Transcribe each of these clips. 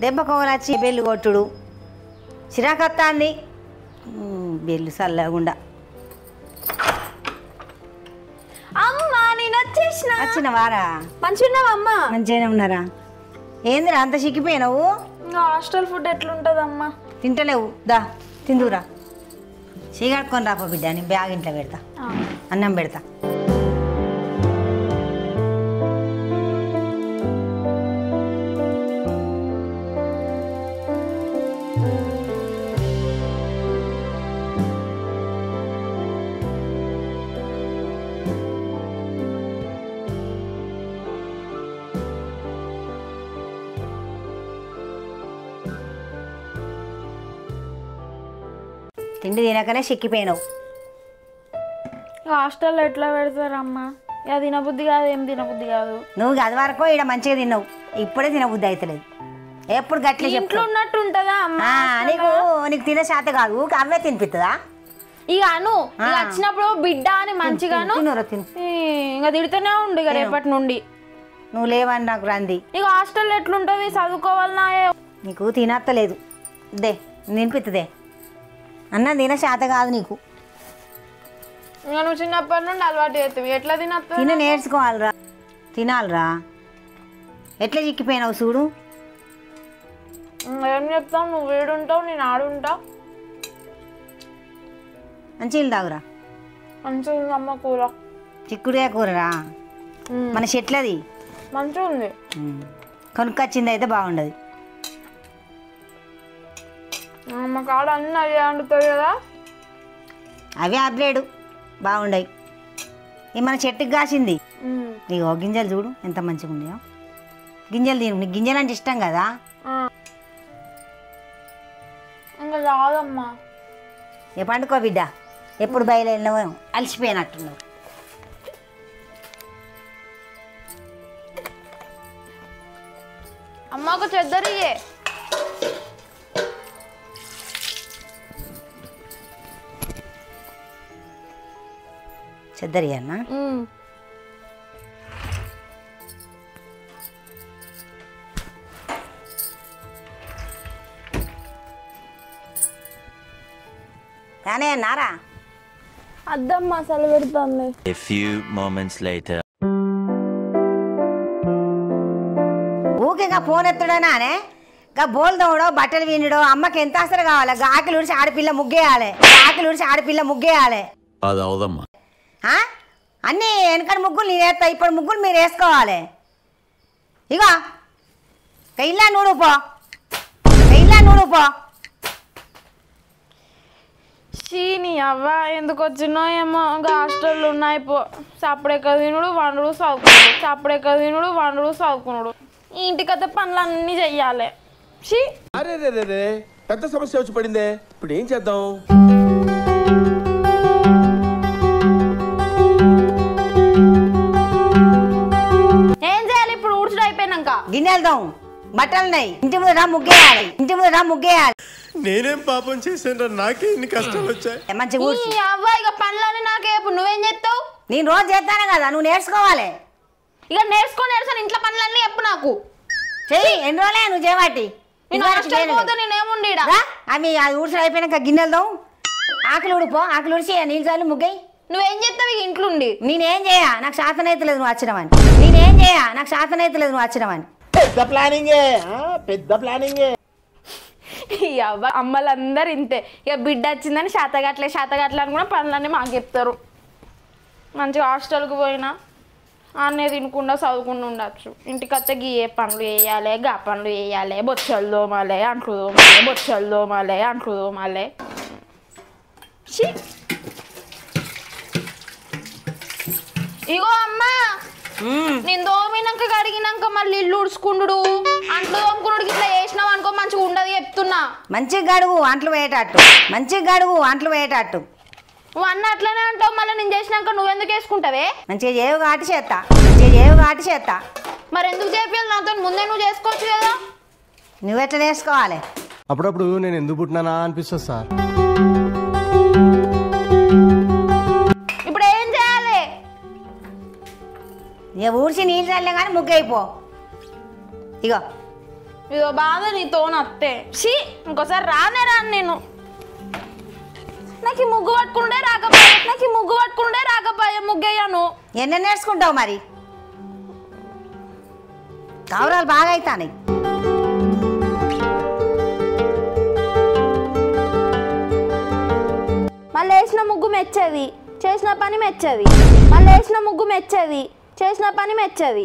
దెబ్బ కొగలొచ్చి బెల్లు కొట్టుడు చిరాకత్తాంది. బెల్లు చల్లగుండా. అమ్మా నేను వచ్చిన వారా? మంచిగున్నావమ్మా? మంచిగానే ఉన్నారా? ఏందిరా అంత చిక్కిపోయినావు? Hostel food ఎట్లుంటదమ్మా? తింటలేవు, దా తిందురా. చీకట్టుకొని రాపో బిడ్డ, నేను బ్యాగ్ ఇంట్లో పెడతా, అన్నం పెడతా. తిండి తినకనే చిక్కిపోయినావు. హాస్టల్లో ఎట్లా పెడతారమ్మా? ఇక తినబుద్ధి కాదు, ఏం తినబుద్ధి కాదు. నువ్వు అది వరకు ఇక్కడ మంచిగా తిన్నావు, ఇప్పుడే తినబుద్ధి అవుతలేదు. ఎప్పుడు గట్లే ఇంట్లో ఉన్నట్టు ఉంటుందా అమ్మా? నీకు తినే శాత కాదు, అవే తినిపిస్తుందా? ఇక అను వచ్చినప్పుడు బిడ్డ అని మంచిగాను ఇంకా తిడుతూనే ఉండు ఇక రేపటి నుండి. నువ్వు లేవని నాకు రంది. ఇక హాస్టల్లో ఎట్లుంటుంది, చదువుకోవాలన్నా? నీకు తినత్తలేదు, దే తినిపిస్తుందే. అన్నం తిన శాత కాదు నీకు. ఇంకా నువ్వు చిన్నప్పటి నుండి అలవాటు చేస్తావు, ఎట్లా తినత్తా? తిన నేర్చుకోవాలిరా, తినాలిరా. ఎట్లా చిక్కిపోయినావు చూడు. ఏం చెప్తావు, నువ్వు వీడుంటావు నేను ఆడుంటావు. మంచిగా తాగురా. మంచిగా అమ్మ కూర, చిక్కుడుగా కూరరా. మన చెట్లది మంచిగా ఉంది, కొనుక్కొచ్చింది అయితే బాగుండదు. మా కాడ అన్నీ అవి వండుతాయి కదా, అవి అబ్లేడు బాగుండయి. ఇది మన చెట్టుకి కాసింది. నీకు గింజలు చూడు ఎంత మంచిగా ఉన్నాయో. గింజలు తిను, నీకు గింజలు అంటే ఇష్టం కదా. ఇంకా రాదమ్మా. ఏ పండుకో బిడ్డ, ఎప్పుడు బయలుదేరినావో అలసిపోయినట్టున్నావు. అమ్మ ఒక చెద్దరిగే. చెద్దరి అన్న కానీ నారా అద్దమ్మా అసలు పెడతాను. A few moments later. ఊకేగా ఫోన్ ఎత్తుడనానే, గా బోల్ దోవడో బట్టలు వినడో. అమ్మకి ఎంత అసలు కావాలి? ఆకలి ఉడిచి ఆడపిల్ల ముగ్గేయాలి, ఆకలి ఉడిచి ఆడపిల్ల ముగ్గేయాలి. అది అవదమ్మా. అన్నీ వెనకటి ముగ్గులు నేను వేస్తా, ఇప్పుడు ముగ్గులు మీరు వేసుకోవాలి. ఇగో ఇల్లా నూడుపో, ఇల్లా నూడుపో. చీని అవ్వ ఎందుకు వచ్చినో ఏమో. హాస్టల్లో ఉన్నాయి పో, సప్పుడెక్క తినుడు వండుడు చదువుకున్నాడు, సప్పుడెక్క తినుడు వండుడు చదువుకున్నాడు. ఇంటికైతే పనులు అన్నీ చెయ్యాలి. అరే రే రే పెద్ద సమస్య వచ్చి పడిందే, ఇప్పుడు ఏం చేద్దాం? ఏం చేయాలి ఇప్పుడు? ఊడ్చుడు అయిపోయినాక గిన్నెలదాం, బట్టలున్నాయి, ఇంటి ముందు రా ముగ్గేయాలి, ఇంటి ముందు రా ముగ్గేయాలి. నేనేం పాపం చేశాను, నాకే ఇన్ని కష్టాలు వచ్చాయి. మంచిగా అవ్వ ఇక పనులని నాకే. ఇప్పుడు నువ్వేం చేస్తావు? నేను రోజు చేస్తాను కదా, నువ్వు నేర్చుకోవాలి. ఇక నేర్చుకొని ఇంట్లో పనులన్నీ చెప్పు నాకు. చెయ్యి, ఎన్ని రోజులే నువ్వు చేయబట్టి. అవి అది ఊడ్చుడు అయిపోయినాక గిన్నెలదాం, ఆకలి ఉడిపో, ఆకలి ఉడిచి నీళ్ళు చాలు ముగ్గయి. నువ్వేం చేస్తావు ఇక ఇంట్లో ఉండి? నేనేం చేయ, నాకు శాతనైతలేదు నువ్వు వచ్చినవని. నేనేం చేయ, నాకు శాతనైతలేదు నువ్వు వచ్చినవని. పెద్ద ప్లానింగే, పెద్ద ప్లానింగే. అవ్వ అమ్మలందరూ ఇంతే. ఇక బిడ్డ వచ్చిందని శాతగట్లే అని కూడా పనులన్నీ మాకు చెప్తారు. మంచిగా హాస్టల్కి పోయినా అన్నీ తినకుండా చదువుకుండా ఉండొచ్చు. ఇంటికి వస్తే ఏ పనులు వేయాలి, గా పనులు వేయాలి, బొచ్చలు దోమాలి, అంట్లు దోమాలి, బొచ్చలు దోమాలి, అంట్లు దోమాలి. ఇగో అమ్మా, నేను దోమినాక కడిగినాక మళ్ళీ ఇల్లు ఉడుచుకుండు, అంట్లు దోముకున్నాడు ఇట్లా వేసినావు అనుకో మంచిగా ఉండదు చెప్తున్నా. మంచిగా గడుగు అంట్లు వేయటట్టు, మంచిగా గడుగు అంట్లు వేయటట్టు. నువ్వు అన్న అట్లనే అంటావు, మళ్ళీ నేను చేసినాక నువ్వెందుకు వేసుకుంటావే? మంచిగా చేయవు కాటి చేస్తా, మంచిగా చేయవు కాటి చేస్తా. మరి ఎందుకు చేయాలి? నాతో ముందే నువ్వు చేసుకోవచ్చు కదా. నువ్వెట్లా నేర్చుకోవాలి? అప్పుడప్పుడు నేను ఎందుకు పుట్టినానా అనిపిస్తుంది సార్. ఇప్పుడు ఏం చేయాలి? ఇక ఊడ్చి నీళ్ళు చల్లే కానీ ముగ్గు అయిపో. ఇగో ఇదో బాధ నీతో అత్తే షీ ఇంకోసారి రాను నేను. నాకు ఈ ముగ్గు పట్టుకుంటే రాకపోయా ముగ్గయ్యాను. ఎన్న నేర్చుకుంటావు మరి? కవరాలు బాగా అవుతాయి. మళ్ళీ వేసిన ముగ్గు మెచ్చది, చేసిన పని మెచ్చది. మళ్ళీ వేసిన ముగ్గు మెచ్చది, చేసిన పని మెచ్చది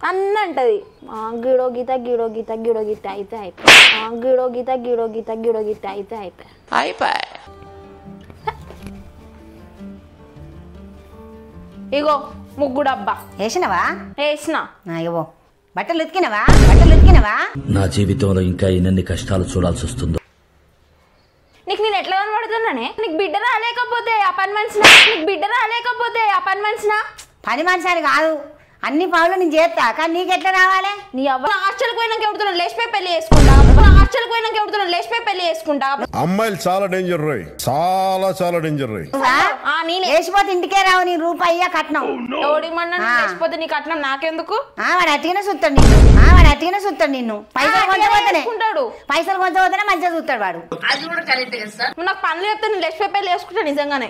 అన్నంటది. గిడో గీత అయితే గిడో గీత అయితే ఇగో ముగ్గు డబ్బా వేసినవా? వేసిన. ఇగో బట్టలు ఉతికినవా? నా జీవితంలో ఇంకా ఎన్ని కష్టాలు చూడాల్సి వస్తుందో. నీకు నేను ఎట్లా కనబడుతున్నానే? నీకు బిడ్డ రాలేకపోతే ఆ పని మనిషినా పని మనిషి అని కాదు, అన్ని పనులు నేను చేస్తా, కానీ నీకు ఎట్లా రావాలి? నీ అవ్వ హాస్టల్కి పోయినాక ఎవడుతున్నాను లేచిపోయి పెళ్లి చేసుకుంటా. అమ్మాయిలు చాలా డేంజర్ రోయ్, చాలా డేంజర్ రోయ్. లేచిపోతే ఇంటికే రావు, నీ రూపాయి కట్నం. ఎవడిమన్నా లేచిపోతే నీ కట్నం నాకెందుకు? వాడు అట్టిగానే చూస్తాడు నిన్ను. పైసలు కొంచెం మంచిగా చూస్తాడు వాడు. నాకు పనులు చెప్తే నేను లేచిపోయి పెళ్లి చేసుకుంటా. నిజంగానే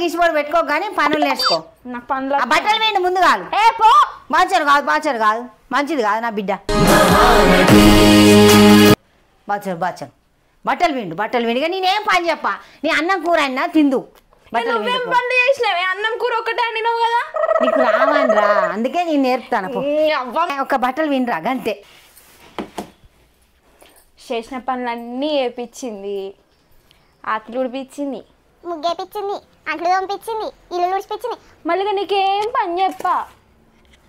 గీసిపోడు పెట్టుకో, కానీ పనులు నేర్చుకో. నాకు పనులు బట్టలు వేయండి ముందు కాదు. బాచరు కాదు మంచిది కాదు నా బిడ్డ. బాచరు బట్టలు విండుగా నేనేం పని చెప్పా? నీ అన్నం కూర అయినా తిందు. నువ్వేం పనులు చేసినావే? అన్నం కూర ఒక్కటే అండినావు కదా. నీకు రావనరా, అందుకే నేను నేర్పుతాను. ఒక బట్టలు వినరా గంతే. చేసిన పనులన్నీ వేపించింది, ఆకులు ఉడిపించింది, ముగ్గేపించింది, అంట్లు తోమిపించింది, ఇల్లు ఉడిపించింది. మళ్ళీ నీకేం పని చెప్పా?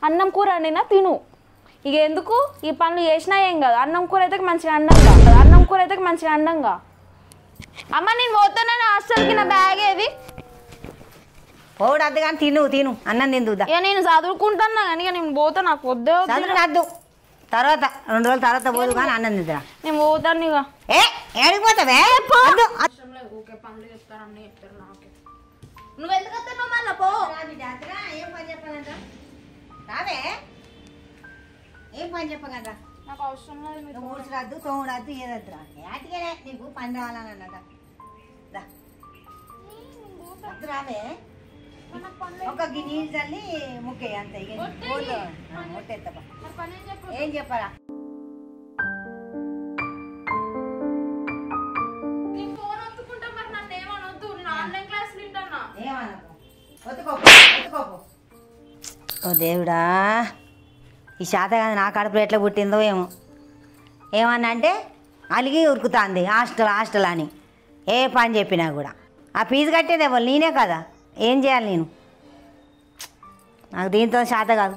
అన్నం కూర అండినా తిను. ఇక ఎందుకు ఈ పనులు చేసినా ఏం కాదు. అన్నం కూర అయితే మంచిగా అండంగా. అమ్మ నేను పోతానని హాస్టల్కి, నా బ్యాగ్ ఏది? పోడు అద్దు కానీ తిను అన్నం తిందుదా. ఇక నేను చదువుకుంటున్నా కానీ నేను పోతా, నాకు వద్దే వద్దు. తర్వాత 2 రోజుల తర్వాత పోదు కానీ అన్నం తిందురా. నేను పోతాను. ఇక ఏడికి పోతావే? పనులు చెప్తారని చెప్తారు నాకే. నువ్వు ఎందుకు వస్తున్నావు మళ్ళా? పో. ఏం పని చెప్పగలరా? రావే, ఏం పని చెప్పగలరా? నాకు అవసరం లేదు. ఊడ్చరాద్దు, తోముడద్దు, ఏదద్దురా. ఏటికేనే నీకు పని రావాలని అన్నట. రావే, ఒక నీళ్ళు చల్లి ముక్కే అంతే. ఏం చెప్పరా? ఓ దేవుడా, ఈ శాత కాదు నా కడుపులో ఎట్లా పుట్టిందో ఏమో. ఏమన్నా అంటే అలిగి ఉరుకుతుంది హాస్టల్ అని. ఏ పని చెప్పినా కూడా ఆ ఫీజు కట్టేది ఎవరు? నేనే కదా. ఏం చేయాలి నేను? నాకు దీంతో శాత కాదు.